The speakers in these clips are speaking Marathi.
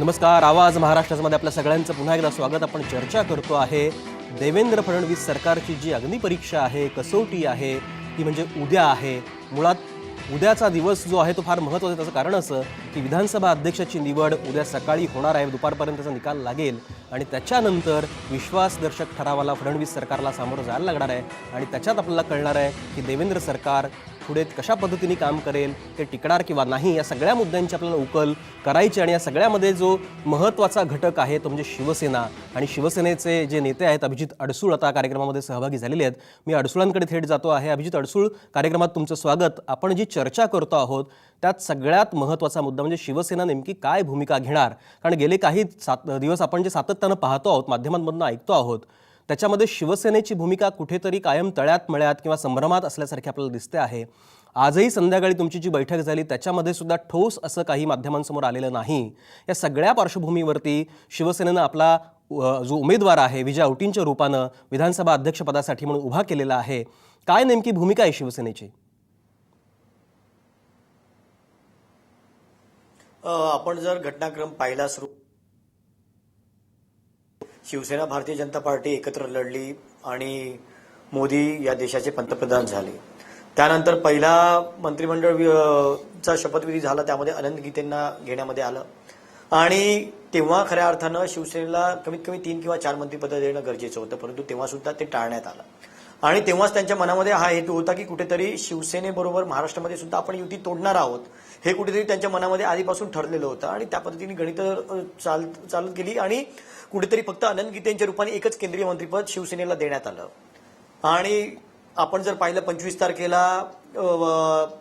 नमस्कार. आवाज महाराष्ट्रामध्ये आपल्या सगळ्यांचं पुन्हा एकदा स्वागत. आपण चर्चा करतो आहे देवेंद्र फडणवीस सरकारची जी अग्निपरीक्षा आहे, कसोटी आहे, ती म्हणजे उद्या आहे. मुळात उद्याचा दिवस जो आहे तो फार महत्त्वाचा आहे. त्याचं कारण असं की विधानसभा अध्यक्षाची निवड उद्या सकाळी होणार आहे, दुपारपर्यंतचा निकाल लागेल आणि त्याच्यानंतर विश्वासदर्शक ठरावाला फडणवीस सरकारला सामोरं जायला लागणार आहे आणि त्याच्यात आपल्याला कळणार आहे की देवेंद्र सरकार पुढे कशा पद्धतीने काम करेल, ते टिकणार किंवा नाही, या सगळ्या मुद्द्यांची आपल्याला उकल करायची. आणि या सगळ्यामध्ये जो महत्त्वाचा घटक आहे तो म्हणजे शिवसेना आणि शिवसेनेचे जे नेते आहेत अभिजित अडसूळ आता कार्यक्रमामध्ये सहभागी झालेले आहेत. मी अडसूळांकडे थेट जातो आहे. अभिजित अडसूळ, कार्यक्रमात तुमचं स्वागत. आपण जी चर्चा करतो आहोत त्यात सगळ्यात महत्त्वाचा मुद्दा म्हणजे शिवसेना नेमकी काय भूमिका घेणार. कारण गेले काही दिवस आपण जे सातत्यानं पाहतो आहोत, माध्यमांमधून ऐकतो आहोत, त्याच्यामध्ये शिवसेनेची भूमिका कुठेतरी कायम तळ्यात मळ्यात किंवा संभ्रमात असल्यासारखी आपल्याला दिसते आहे. आजही संध्याकाळी तुमची जी बैठक झाली त्याच्यामध्ये सुद्धा ठोस असं काही माध्यमांसमोर आलेलं नाही. या सगळ्या पार्श्वभूमीवरती शिवसेनेनं आपला जो उमेदवार आहे विजय औटींच्या रूपानं विधानसभा अध्यक्षपदासाठी म्हणून उभा केलेला आहे. काय नेमकी भूमिका आहे शिवसेनेची? आपण जर घटनाक्रम पाहिला, शिवसेना भारतीय जनता पार्टी एकत्र लढली आणि मोदी या देशाचे पंतप्रधान झाले. त्यानंतर पहिला मंत्रिमंडळ चा शपथविधी झाला, त्यामध्ये अनंत गीतेंना घेण्यामध्ये आलं आणि तेव्हा खऱ्या अर्थानं शिवसेनेला कमीत कमी 3 किंवा 4 मंत्रिपदं देणं गरजेचं होतं, परंतु तेव्हा सुद्धा ते टाळण्यात आलं. आणि तेव्हाच त्यांच्या मनामध्ये हा हेतू होता की कुठेतरी शिवसेनेबरोबर महाराष्ट्रामध्ये सुद्धा आपण युती तोडणार आहोत, हे कुठेतरी त्यांच्या मनामध्ये आधीपासून ठरलेलं होतं आणि त्या पद्धतीने गणित चालत गेली आणि कुठेतरी फक्त अनंत गीतेंच्या रूपाने एकच केंद्रीय मंत्रिपद शिवसेनेला देण्यात आलं. आणि आपण जर पाहिलं 25 तारखेला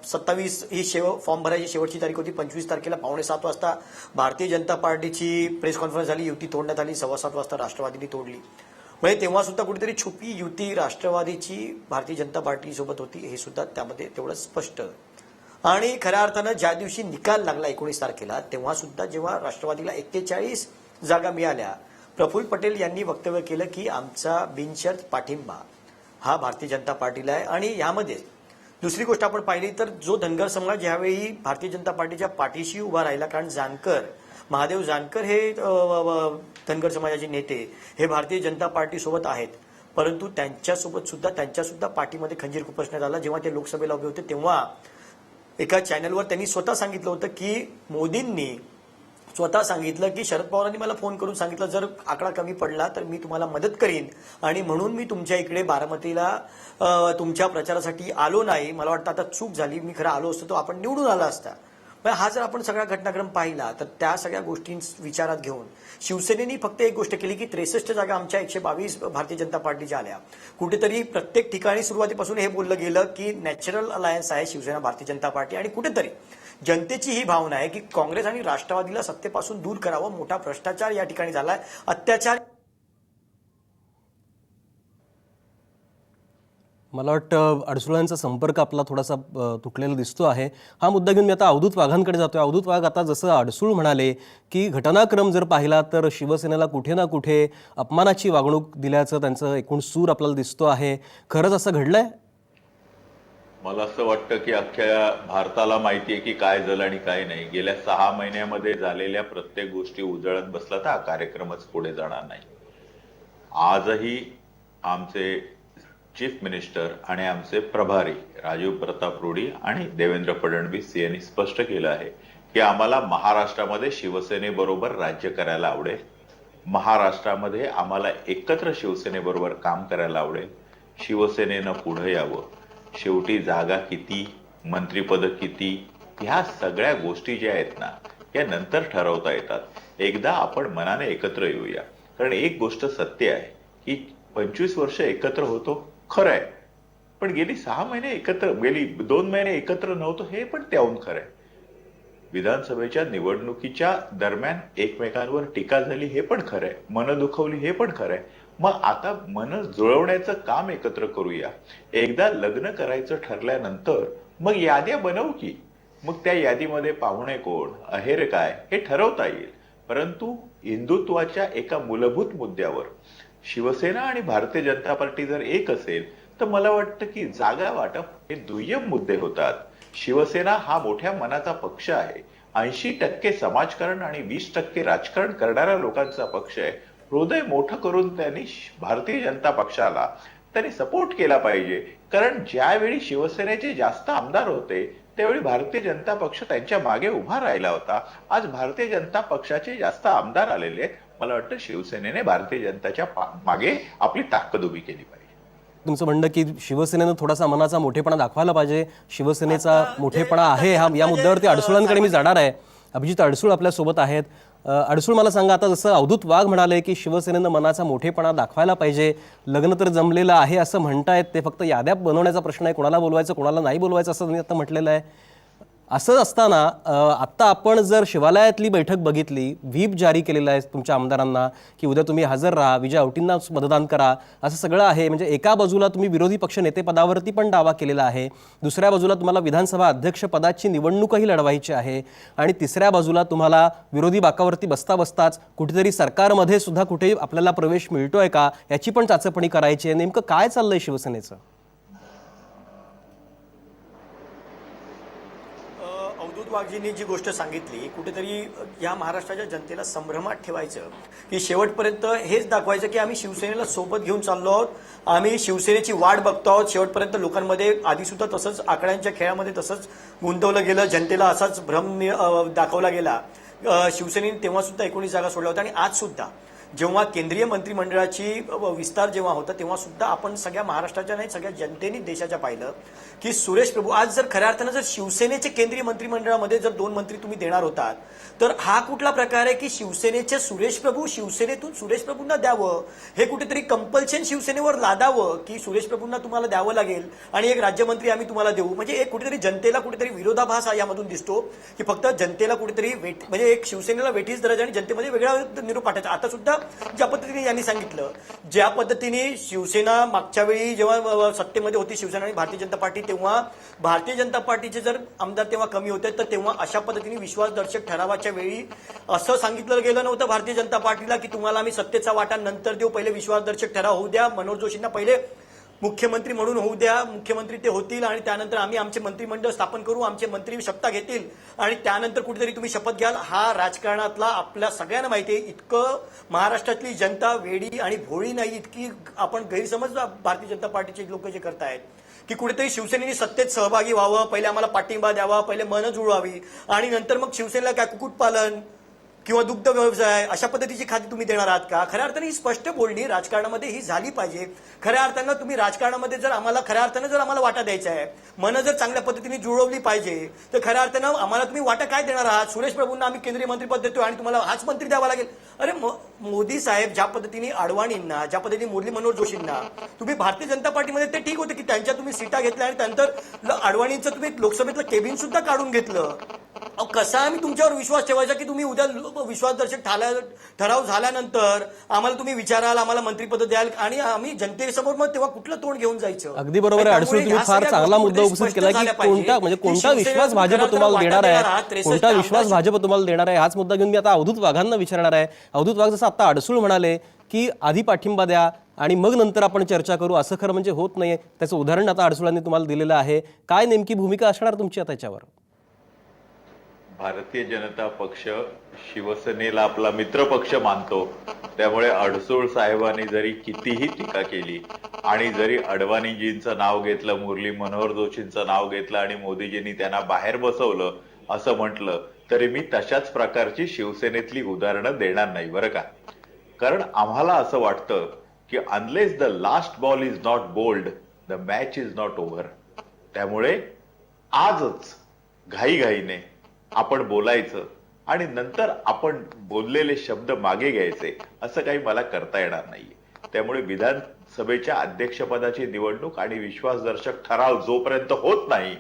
27 ही फॉर्म भरायची शेवटची तारीख होती. 25 तारखेला 6:45 वाजता भारतीय जनता पार्टीची प्रेस कॉन्फरन्स झाली, युती तोडण्यात आली. 7:15 वाजता राष्ट्रवादीने तोडली. म्हणजे तेव्हा सुद्धा कुठेतरी छुपी युती राष्ट्रवादीची भारतीय जनता पार्टी सोबत होती, हे सुद्धा त्यामध्ये तेवढं स्पष्ट. आणि खऱ्या अर्थानं ज्या दिवशी निकाल लागला 19 तारखेला, तेव्हा सुद्धा जेव्हा राष्ट्रवादीला 41 जागा मिळाल्या, प्रफुल्ल पटेल यांनी वक्तव्य केलं की आमचा बिनशर्त पाठिंबा हा भारतीय जनता पार्टीला आहे. आणि यामध्ये दुसरी गोष्ट आपण पाहिली तर जो धनगर समाज ज्यावेळी भारतीय जनता पार्टीच्या पाठीशी उभा राहिला, कारण महादेव जानकर हे धनगर समाजाचे नेते हे भारतीय जनता पार्टी सोबत आहेत, परंतु त्यांच्या सुद्धा पाठीमध्ये खंजीर खुपसण्यात आला. जेव्हा ते लोकसभेला उभे होते तेव्हा एका चॅनलवर त्यांनी स्वतः सांगितलं होतं की मोदींनी स्वतः सांगितलं की शरद पवारांनी मला फोन करून सांगितलं जर आकडा कमी पडला तर मी तुम्हाला मदत करीन आणि म्हणून मी तुमच्या इकडे बारामतीला तुमच्या प्रचारासाठी आलो नाही. मला वाटतं आता चूक झाली, मी खरं आलो असतो तो आपण निवडून आला असता. पण हा जर आपण सगळा घटनाक्रम पाहिला तर त्या सगळ्या गोष्टी विचारात घेऊन शिवसेनेनी फक्त एक गोष्ट केली की 63 जागा आमच्या 122 भारतीय जनता पार्टीच्या आल्या. कुठेतरी प्रत्येक ठिकाणी सुरुवातीपासून हे बोललं गेलं की नॅचरल अलायन्स आहे शिवसेना भारतीय जनता पार्टी आणि कुठेतरी जनतेची ही भावना आहे की काँग्रेस आणि राष्ट्रवादीला सत्तेपासून दूर करावं. मोठा भ्रष्टाचार या ठिकाणी झालाय, अत्याचार. मला वाटतं अडसुळांचा संपर्क आपला थोडासा तुटलेला दिसतो आहे. हा मुद्दा घेऊन मी आता अवधूत वाघांकडे जातोय. अवधूत वाघ, आता जसं अडसूळ म्हणाले की घटनाक्रम जर पाहिला तर शिवसेनेला कुठे ना कुठे अपमानाची वागणूक दिल्याचं त्यांचं एकूण सूर आपल्याला दिसतो आहे. खरंच असं घडलंय? मला असं वाटतं की अख्ख्या भारताला माहिती आहे की काय झालं आणि काय नाही. गेल्या 6 महिन्यामध्ये झालेल्या प्रत्येक गोष्टी उजळत बसला तर हा कार्यक्रमच पुढे जाणार नाही. आजही आमचे चीफ मिनिस्टर आणि आमचे प्रभारी राजीव प्रताप रूडी आणि देवेंद्र फडणवीस यांनी स्पष्ट केलं आहे की आम्हाला महाराष्ट्रामध्ये शिवसेनेबरोबर राज्य करायला आवडेल. महाराष्ट्रामध्ये आम्हाला एकत्र शिवसेनेबरोबर काम करायला आवडेल. शिवसेनेनं पुढे यावं. शेवटी जागा किती, मंत्रिपद किती, ह्या सगळ्या गोष्टी ज्या आहेत ना या नंतर ठरवता येतात. एकदा आपण मनाने एकत्र येऊया. कारण एक गोष्ट सत्य आहे की 25 वर्ष एकत्र होतो, खरं आहे, पण गेली 2 महिने एकत्र नव्हतो हे पण त्याहून खरं आहे. विधानसभेच्या निवडणुकीच्या दरम्यान एकमेकांवर टीका झाली हे पण खरं आहे, मन दुखवली हे पण खरं आहे. मग आता मन जुळवण्याचं काम एकत्र करूया. एकदा लग्न करायचं ठरल्यानंतर मग याद्या बनवू की, मग त्या यादीमध्ये पाहुणे कोण, अहेर काय हे ठरवता येईल. परंतु हिंदुत्वाच्या एका मूलभूत मुद्द्यावर शिवसेना आणि भारतीय जनता पार्टी जर एक असेल तर मला वाटतं की जागा वाटप हे दुय्यम मुद्दे होतात. शिवसेना हा मोठ्या मनाचा पक्ष आहे. 80% समाजकारण आणि 20% राजकारण करणाऱ्या लोकांचा पक्ष आहे. हृदय मोठं करून त्यांनी भारतीय जनता पक्षाला त्यांनी सपोर्ट केला पाहिजे. कारण ज्यावेळी शिवसेनेचे जास्त आमदार होते त्यावेळी भारतीय जनता पक्ष त्यांच्या मागे उभा राहिला होता. आज भारतीय जनता पक्षाचे जास्त आमदार आलेले आहेत. मला वाटतं शिवसेनेने भारतीय जनताच्या मागे आपली ताकद उभी केली पाहिजे. तुमचं म्हणणं की शिवसेनेनं थोडासा मनाचा मोठेपणा दाखवायला पाहिजे. शिवसेनेचा मोठेपणा आहे हा या मुद्द्यावरती अडसुळांकडे मी जाणार आहे. अभिजित अडसूळ आपल्या सोबत आहेत. अडसूळ, मला सांगा, आता जसं अवधूत वाघ म्हणाले की शिवसेनेनं मनाचा मोठेपणा दाखवायला पाहिजे, लग्न तर जमलेलं आहे असं म्हणतायत, ते फक्त याद्या बनवण्याचा प्रश्न आहे, कोणाला बोलवायचं कोणाला नाही बोलवायचं असं त्यांनी आता म्हटलेलं आहे. असं असताना आत्ता आपण जर शिवालयातली बैठक बघितली, व्हीप जारी केलेला आहे तुमच्या आमदारांना की उद्या तुम्ही हजर राहा, विजय औटींना मतदान करा, असं सगळं आहे. म्हणजे एका बाजूला तुम्ही विरोधी पक्ष नेतेपदावरती पण दावा केलेला आहे, दुसऱ्या बाजूला तुम्हाला विधानसभा अध्यक्षपदाची निवडणूकही लढवायची आहे, आणि तिसऱ्या बाजूला तुम्हाला विरोधी बाकावरती बसता बसताच कुठेतरी सरकारमध्ये सुद्धा कुठे आपल्याला प्रवेश मिळतोय का याची पण चाचपणी करायची आहे. नेमकं काय चाललंय शिवसेनेचं? अवधूत वाघजींनी जी गोष्ट सांगितली, कुठेतरी या महाराष्ट्राच्या जनतेला संभ्रमात ठेवायचं की शेवटपर्यंत हेच दाखवायचं की आम्ही शिवसेनेला सोबत घेऊन चाललो आहोत, आम्ही शिवसेनेची वाट बघतो आहोत. शेवटपर्यंत लोकांमध्ये आधी सुद्धा तसंच आकड्यांच्या खेळामध्ये तसंच गुंतवलं गेलं, जनतेला असाच भ्रम दाखवला गेला. शिवसेनेने तेव्हा सुद्धा 19 जागा सोडल्या होत्या, आणि आज सुद्धा जेव्हा केंद्रीय मंत्रिमंडळाची विस्तार जेव्हा होता तेव्हा सुद्धा आपण सगळ्या महाराष्ट्राच्या नाही सगळ्या जनतेने देशाच्या पाहिलं की सुरेश प्रभू, आज जर खऱ्या अर्थानं जर शिवसेनेचे केंद्रीय मंत्रिमंडळामध्ये जर 2 मंत्री तुम्ही देणार होतात तर हा कुठला प्रकार आहे की शिवसेनेचे सुरेश प्रभू शिवसेनेतून सुरेश प्रभूंना द्यावं, हे कुठेतरी कंपल्शन शिवसेनेवर लादावं की सुरेश प्रभूंना तुम्हाला द्यावं लागेल आणि एक राज्यमंत्री आम्ही तुम्हाला देऊ. म्हणजे एक कुठेतरी जनतेला कुठेतरी विरोधाभास यामधून दिसतो की फक्त जनतेला कुठेतरी म्हणजे एक शिवसेनेला वेठीस दर्जा आणि जनतेमध्ये वेगळा निरोप पाठायचा. आता सुद्धा ज्या पद्धतीने यांनी सांगितलं, ज्या पद्धतीने शिवसेना मागच्या वेळी जेव्हा सत्तेमध्ये होती शिवसेना आणि भारतीय जनता पार्टी, तेव्हा भारतीय जनता पार्टीचे जर आमदार तेव्हा कमी होते तर तेव्हा अशा पद्धतीने विश्वासदर्शक ठरावाच्या वेळी असं सांगितलं गेलं नव्हतं भारतीय जनता पार्टीला की तुम्हाला आम्ही सत्तेचा वाटा नंतर देऊ, पहिले विश्वासदर्शक ठराव होऊ द्या, मनोहर जोशींना पहिले मुख्यमंत्री म्हणून होऊ द्या, मुख्यमंत्री ते होतील आणि त्यानंतर आम्ही आमचे मंत्रिमंडळ स्थापन करू, आमचे मंत्री शपथ घेतील आणि त्यानंतर कुठेतरी तुम्ही शपथ घ्याल. हा राजकारणातला आपल्या सगळ्यांना माहिती आहे, इतकं महाराष्ट्रातली जनता वेडी आणि भोळी नाही, इतकी आपण गैरसमज भारतीय जनता पार्टीचे लोक जे करतायत की कुठेतरी शिवसेनेने सत्तेत सहभागी व्हावं, पहिले आम्हाला पाठिंबा द्यावा, पहिले मन जुळवावी आणि नंतर मग शिवसेनेला काय कुक्कुटपालन किंवा दुग्ध व्यवसाय अशा पद्धतीची खाती तुम्ही देणार आहात का? खऱ्या अर्थाने ही स्पष्ट बोलणी राजकारणामध्ये ही झाली पाहिजे. खऱ्या अर्थानं तुम्ही राजकारणामध्ये जर आम्हाला खऱ्या अर्थानं जर आम्हाला वाटा द्यायचा आहे, मन जर चांगल्या पद्धतीने जुळवली पाहिजे तर खऱ्या अर्थानं आम्हाला तुम्ही वाटा काय देणार आहात? सुरेश प्रभूंना आम्ही केंद्रीय मंत्रीपद देतोय आणि तुम्हाला हाच मंत्री द्यावा लागेल. अरे मोदी साहेब ज्या पद्धतीने अडवाणींना, ज्या पद्धतीने मुरली मनोहर जोशींना तुम्ही भारतीय जनता पार्टीमध्ये, ते ठीक होते की त्यांच्या तुम्ही सीटा घेतल्या आणि त्यानंतर अडवाणींचं तुम्ही लोकसभेतलं केबिन सुद्धा काढून घेतलं. कसा आम्ही तुमच्यावर विश्वास ठेवायचा की तुम्ही उद्या विश्वासदर्शक ठराव झाल्यानंतर आम्हाला तुम्ही विचाराल, आम्हाला मंत्रिपद द्याल आणि आम्ही जनतेसमोर मग तेव्हा कुठलं तोंड घेऊन जायचं? अगदी बरोबर आहे अडसूळ, तुम्ही फार चांगला मुद्दा उपस्थित केला की कोणता विश्वास भाजप तुम्हाला देणार आहे, कोणता विश्वास भाजप तुम्हाला देणार आहे, हाच मुद्दा घेऊन मी आता अवधूत वाघांना विचारणार आहे. अवधूत वाघ, जसं आता अडसूळ म्हणाले की आधी पाठिंबा द्या आणि मग नंतर आपण चर्चा करू, असं खरं म्हणजे होत नाहीये. त्याचं उदाहरण आता अडसूळांनी तुम्हाला दिलेलं आहे. काय नेमकी भूमिका असणार तुमची आता त्याच्यावर? भारतीय जनता पक्ष शिवसेनेला आपला मित्र पक्ष मानतो, त्यामुळे अडसूळ साहेबांनी जरी कितीही टीका केली आणि जरी अडवाणीजींचं नाव घेतलं, मुरली मनोहर जोशींचं नाव घेतलं आणि मोदीजींनी त्यांना बाहेर बसवलं असं म्हटलं, तरी मी तशाच प्रकारची शिवसेनेतली उदाहरणं देणार नाही बरं का. कारण आम्हाला असं वाटतं की unless the last ball is not bowled the match is not over. त्यामुळे आजच घाईघाईने आपण बोलायचं आणि नंतर आपण बोललेले शब्द मागे घ्यायचे, असं काही मला करता येणार नाहीये. त्यामुळे विधानसभेच्या अध्यक्षपदाची निवडणूक आणि विश्वासदर्शक ठराव जोपर्यंत होत नाही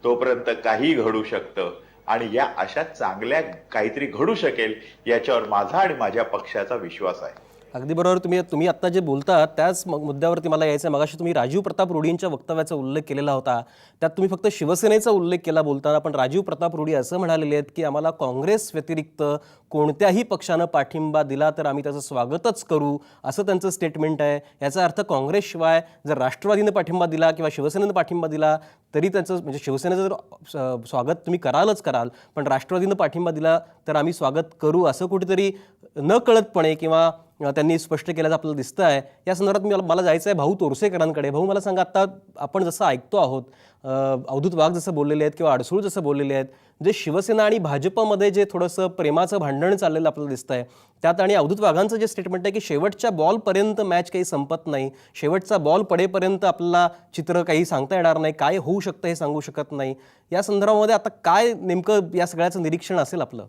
तोपर्यंत काही घडू शकतं आणि या अशा चांगल्या काहीतरी घडू शकेल याच्यावर माझा आणि माझ्या पक्षाचा विश्वास आहे. अगदी बरोबर. तुम्ही आता जे बोलता त्याच मुद्द्यावरती मला यायचं आहे. मगाशी तुम्ही राजीव प्रताप रूढींच्या वक्तव्याचा उल्लेख केलेला होता, त्यात तुम्ही फक्त शिवसेनेचा उल्लेख केला बोलताना, पण राजीव प्रताप रूढी असं म्हणालेले आहेत की आम्हाला काँग्रेस व्यतिरिक्त कोणत्याही पक्षानं पाठिंबा दिला तर आम्ही त्याचं स्वागतच करू, असं त्यांचं स्टेटमेंट आहे. याचा अर्थ काँग्रेसशिवाय जर राष्ट्रवादीनं पाठिंबा दिला किंवा शिवसेनेनं पाठिंबा दिला तरी त्याचं म्हणजे शिवसेनेचं जर स्वागत तुम्ही करालच कराल, पण राष्ट्रवादीनं पाठिंबा दिला तर आम्ही स्वागत करू, असं कुठेतरी न कळतपणे किंवा त्यांनी स्पष्ट केल्याचं आपल्याला दिसतं आहे. या संदर्भात मला जायचं आहे भाऊ तोरसेकरांकडे. भाऊ, मला सांगा, आत्ता आपण जसं ऐकतो आहोत, अवधूत वाघ जसं बोललेले आहेत किंवा अडसूळ जसं बोललेले आहेत, जे शिवसेना आणि भाजपमध्ये जे थोडंसं प्रेमाचं भांडण चाललेलं आपल्याला दिसतं आहे, त्यात आणि अवधूत वाघांचं जे स्टेटमेंट आहे की शेवटच्या बॉलपर्यंत मॅच काही संपत नाही, शेवटचा बॉल पडेपर्यंत आपल्याला चित्र काही सांगता येणार नाही, काय होऊ शकतं हे सांगू शकत नाही, या संदर्भामध्ये आता काय नेमकं या सगळ्याचं निरीक्षण असेल आपलं?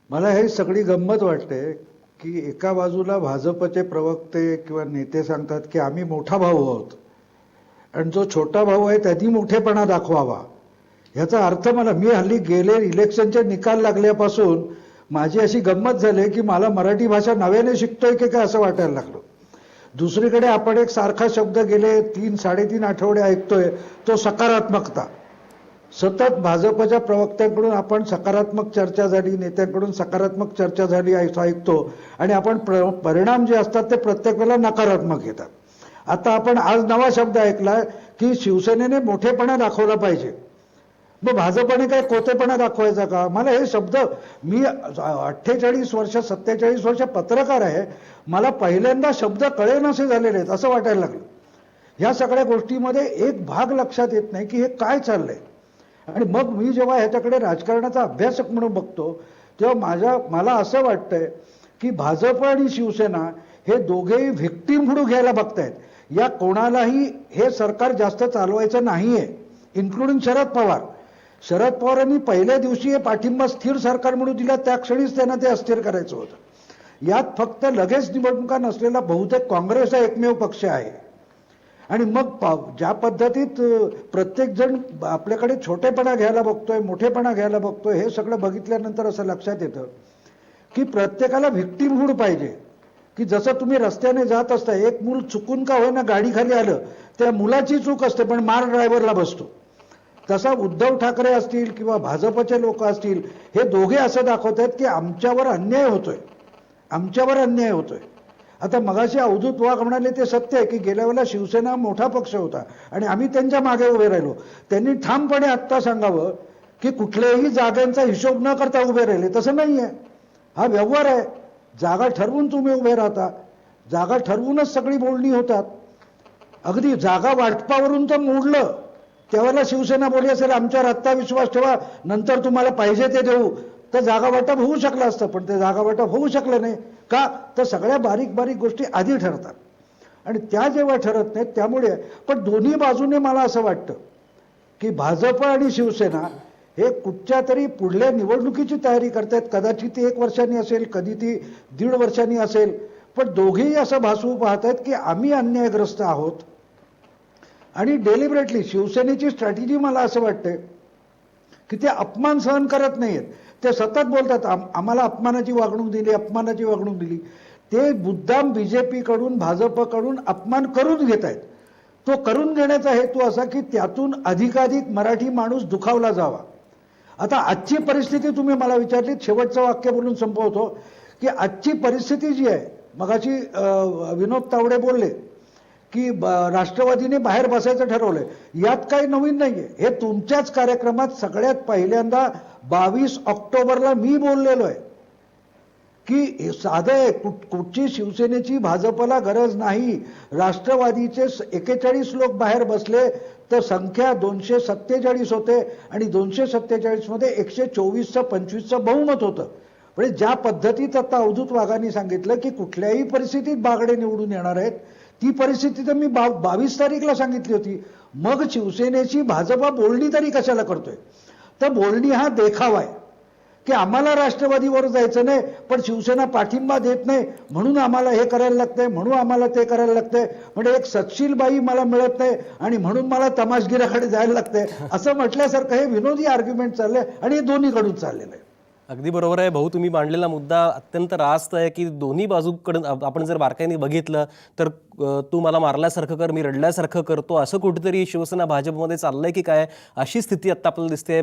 मला हे सगळी गंमत वाटते की एका बाजूला भाजपचे प्रवक्ते किंवा नेते सांगतात की आम्ही मोठा भाऊ आहोत आणि जो छोटा भाऊ आहे त्यांनी मोठेपणा दाखवावा. ह्याचा अर्थ मी हल्ली गेले इलेक्शनचे निकाल लागल्यापासून माझी अशी गंमत झाली की मला मराठी भाषा नव्याने शिकतोय की काय असं वाटायला लागलं. दुसरीकडे आपण एक सारखा शब्द गेले 3-3.5 आठवडे ऐकतोय, तो सकारात्मकता. सतत भाजपच्या प्रवक्त्यांकडून आपण सकारात्मक चर्चा झाली, नेत्यांकडून सकारात्मक चर्चा झाली असं ऐकतो आणि आपण परिणाम जे असतात ते प्रत्येक वेळेला नकारात्मक येतात. आता आपण आज नवा शब्द ऐकला की शिवसेनेने मोठेपणा दाखवला पाहिजे. मग भाजपने काय कोतेपणा दाखवायचा का? मला हे शब्द, मी 48 वर्ष 47 वर्ष पत्रकार आहे, मला पहिल्यांदा शब्द कळेनासे झालेले आहेत असं वाटायला लागलं. ह्या सगळ्या गोष्टीमध्ये एक भाग लक्षात येत नाही की हे काय चाललंय. आणि मग मी जेव्हा ह्याच्याकडे राजकारणाचा अभ्यासक म्हणून बघतो तेव्हा मला असं वाटतंय की भाजप आणि शिवसेना हे दोघेही व्हिक्टीम म्हणून घ्यायला बघतायत. या कोणालाही हे सरकार जास्त चालवायचं नाहीये, इन्क्लुडिंग शरद पवार. शरद पवारांनी पहिल्या दिवशी हे पाठिंबा स्थिर सरकार म्हणून दिला, त्या क्षणीच त्यांना ते अस्थिर करायचं होतं. यात फक्त लगेच निवडणुका नसलेला बहुतेक काँग्रेस हा एकमेव पक्ष आहे. आणि मग ज्या पद्धतीत प्रत्येक जण आपल्याकडे छोटेपणा घ्यायला बघतोय, मोठेपणा घ्यायला बघतोय, हे सगळं बघितल्यानंतर असं लक्षात येतं की प्रत्येकाला व्हिक्टीमहूड पाहिजे. की जसं तुम्ही रस्त्याने जात असता, एक मूल चुकून का होईना गाडी खाली आलं, त्या मुलाची चूक असते पण मार ड्रायव्हरला बसतो. तसा उद्धव ठाकरे असतील किंवा भाजपचे लोक असतील, हे दोघे असं दाखवत आहेत की आमच्यावर अन्याय होतोय, आमच्यावर अन्याय होतोय. आता मगाशी अवधूत वाघ म्हणाले ते सत्य आहे की गेल्या वेळेला शिवसेना मोठा पक्ष होता आणि आम्ही त्यांच्या मागे उभे राहिलो. त्यांनी ठामपणे आत्ता सांगावं की कुठल्याही जागांचा हिशोब न करता उभे राहिले. तसं नाही आहे, हा व्यवहार आहे. जागा ठरवून तुम्ही उभे राहता, जागा ठरवूनच सगळी बोलणी होतात. अगदी जागा वाटपावरून तर मोडलं त्यावेळेला शिवसेना बोलली असेल आमच्यावर आत्ता विश्वास ठेवा, नंतर तुम्हाला पाहिजे ते देऊ, तर जागा वाटप होऊ शकलं असतं. पण ते जागा वाटप होऊ शकलं नाही का? तर सगळ्या बारीक बारीक गोष्टी आधी ठरतात आणि त्या जेव्हा ठरत नाहीत त्यामुळे. पण दोन्ही बाजूने मला असं वाटतं की भाजप आणि शिवसेना हे कुठच्या तरी पुढल्या निवडणुकीची तयारी करतायत. कदाचित ती 1 वर्षांनी असेल, कधी ती 1.5 वर्षांनी असेल, पण दोघेही असं भासवू पाहतायत की आम्ही अन्यायग्रस्त आहोत. आणि डेलिबरेटली शिवसेनेची स्ट्रॅटेजी मला असं वाटतंय की ते अपमान सहन करत नाहीयेत. ते सतत बोलतात आम्हाला अपमानाची वागणूक दिली, अपमानाची वागणूक दिली. ते मुद्दाम बीजेपीकडून भाजपकडून अपमान करून घेत आहेत. तो करून घेण्याचा हेतू असा की त्यातून अधिकाधिक मराठी माणूस दुखावला जावा. आता आजची परिस्थिती तुम्ही मला विचारली, शेवटचं वाक्य बोलून संपवतो की आजची परिस्थिती जी आहे, मगाशी विनोद तावडे बोलले की राष्ट्रवादीने बाहेर बसायचं ठरवलंय. यात काही नवीन नाहीये. हे तुमच्याच कार्यक्रमात सगळ्यात पहिल्यांदा 22 ऑक्टोबरला मी बोललेलो आहे की साधं आहे, कुठची शिवसेनेची भाजपला गरज नाही. राष्ट्रवादीचे 41 लोक बाहेर बसले तर संख्या 247 होते आणि 247 मध्ये 124चं 25चं बहुमत होतं. म्हणजे ज्या पद्धतीत आता अवधूत वाघांनी सांगितलं की कुठल्याही परिस्थितीत बागडे निवडून येणार आहेत, ती परिस्थिती तर मी 22 तारीखला सांगितली होती. मग शिवसेनेची भाजपा बोलणी तरी कशाला करतोय? तर बोलणी हा देखावा आहे की आम्हाला राष्ट्रवादीवर जायचं नाही पण शिवसेना पाठिंबा देत नाही म्हणून आम्हाला हे करायला लागतंय, म्हणून आम्हाला ते करायला लागतंय. म्हणजे एक सत्शील बाई मला मिळत नाही आणि म्हणून मला तमाशगिराकडे जायला लागतंय असं म्हटल्यासारखं हे विनोदी आर्ग्युमेंट चाललंय आणि हे दोन्हीकडून चाललेलं आहे. अगदी बरोबर आहे भाऊ, तुम्ही मांडलेला मुद्दा अत्यंत रास्त आहे की दोन्ही बाजूकडून आपण जर बारकाईने बघितलं तर तू मला मारल्यासारखं कर, मी रडल्यासारखं करतो, असं कुठेतरी शिवसेना भाजपमध्ये चाललंय की काय, अशी स्थिती आता आपल्याला दिसते.